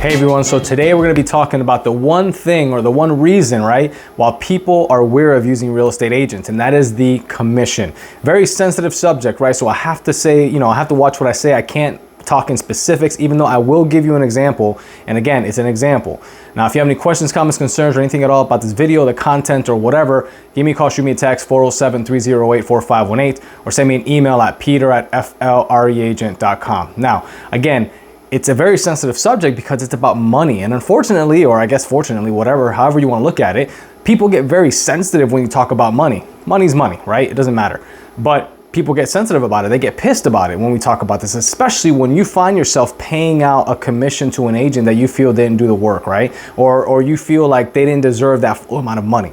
Hey everyone, so today we're going to be talking about the one thing or the one reason, right, why people are wary of using real estate agents, and that is the commission. Very sensitive subject, right? So I have to say, I have to watch what I say. I can't talk in specifics, even though I will give you an example. And again, it's an example. Now, if you have any questions, comments, concerns, or anything at all about this video, the content, or whatever, give me a call, shoot me a text, 407-308-4518, or send me an email at peter@flreagent.com. Now, again, it's a very sensitive subject because it's about money. And unfortunately, or I guess fortunately, whatever, however you want to look at it, people get very sensitive when you talk about money. Money's money, right? It doesn't matter. But people get sensitive about it. They get pissed about it when we talk about this, especially when you find yourself paying out a commission to an agent that you feel didn't do the work, right? Or you feel like they didn't deserve that full amount of money.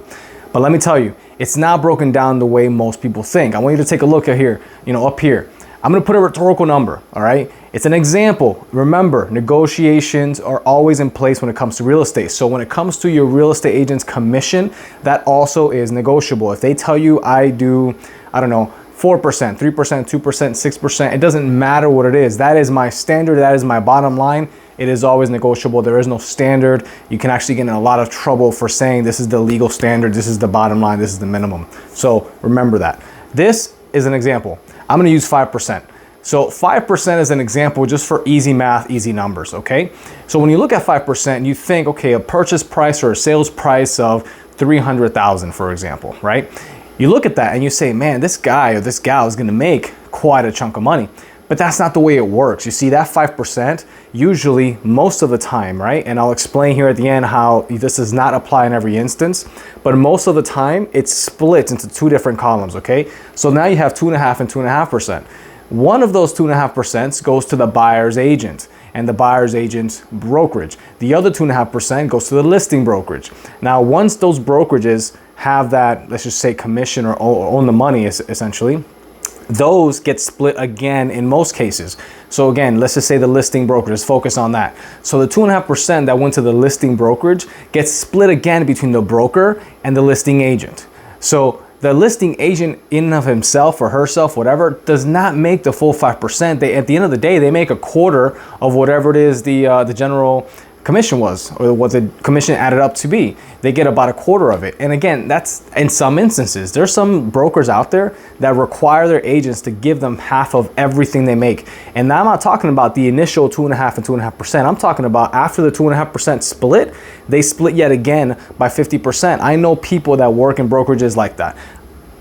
But let me tell you, it's not broken down the way most people think. I want you to take a look at here, up here. I'm going to put a rhetorical number, all right? It's an example. Remember, negotiations are always in place when it comes to real estate. So when it comes to your real estate agent's commission, that also is negotiable. If they tell you I do, 4%, 3%, 2%, 6%, it doesn't matter what it is. That is my standard. That is my bottom line. It is always negotiable. There is no standard. You can actually get in a lot of trouble for saying this is the legal standard, this is the bottom line, this is the minimum. So remember that. This is an example. I'm going to use 5%. So 5% is an example just for easy math, easy numbers, okay? So when you look at 5%, you think, okay, a purchase price or a sales price of $300,000, for example, right? You look at that and you say, man, this guy or this gal is going to make quite a chunk of money. But that's not the way it works. You see, that 5% usually most of the time, right? And I'll explain here at the end how this does not apply in every instance, but most of the time it splits into two different columns, okay? So now you have 2.5% and 2.5%. One of those 2.5% goes to the buyer's agent and the buyer's agent's brokerage. The other 2.5% goes to the listing brokerage. Now, once those brokerages have that, let's just say commission or own the money essentially, those get split again in most cases. So again, let's just say the listing brokerage, focus on that. So the 2.5% that went to the listing brokerage gets split again between the broker and the listing agent. So the listing agent in and of himself or herself, whatever, does not make the full 5%. At the end of the day, they make a quarter of whatever it is the general commission was, or what the commission added up to be. They get about a quarter of it. And again, that's in some instances. There's some brokers out there that require their agents to give them half of everything they make. And now I'm not talking about the initial 2.5% and 2.5%. I'm talking about after the 2.5% split, they split yet again by 50%. I know people that work in brokerages like that.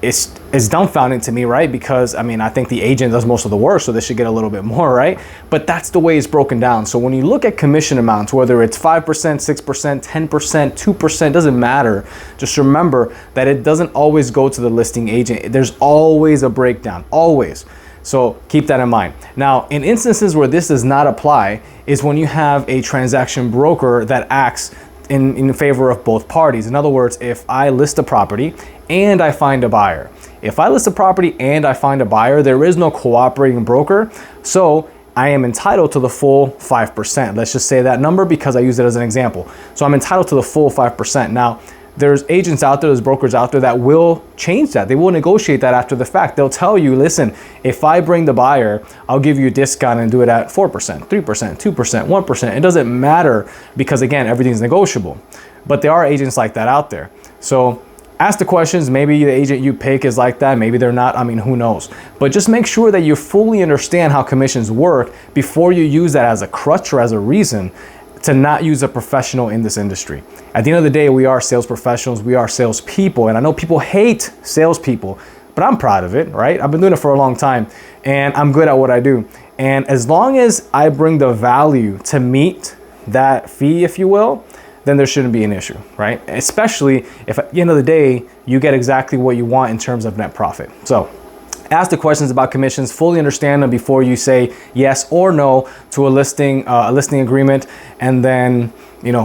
It's dumbfounding to me, right? Because I think the agent does most of the work, so they should get a little bit more, right? But that's the way it's broken down. So when you look at commission amounts, whether it's 5%, 6%, 10%, 2%, doesn't matter. Just remember that it doesn't always go to the listing agent. There's always a breakdown, always. So keep that in mind. Now, in instances where this does not apply is when you have a transaction broker that acts in favor of both parties. In other words, if I list a property and I find a buyer. If I list a property and I find a buyer, there is no cooperating broker. So I am entitled to the full 5%. Let's just say that number because I use it as an example. So I'm entitled to the full 5%. Now, there's agents out there, there's brokers out there that will change that. They will negotiate that after the fact. They'll tell you, listen, if I bring the buyer, I'll give you a discount and do it at 4%, 3%, 2%, 1%. It doesn't matter because, again, everything's negotiable. But there are agents like that out there. So ask the questions. Maybe the agent you pick is like that. Maybe they're not. Who knows? But just make sure that you fully understand how commissions work before you use that as a crutch or as a reason to not use a professional in this industry. At the end of the day, we are sales professionals, we are salespeople, and I know people hate salespeople, but I'm proud of it, right? I've been doing it for a long time, and I'm good at what I do. And as long as I bring the value to meet that fee, if you will, then there shouldn't be an issue, right? Especially if at the end of the day, you get exactly what you want in terms of net profit. So ask the questions about commissions, fully understand them before you say yes or no to a listing agreement, and then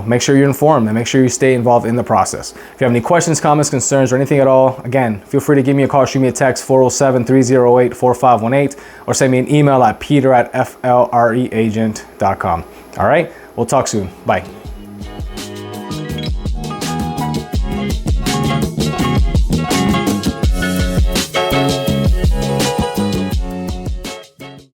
make sure you're informed and make sure you stay involved in the process. If you have any questions, comments, concerns, or anything at all, again, feel free to give me a call, shoot me a text, 407-308-4518, or send me an email at peter@flreagent.com. All right, we'll talk soon. Bye.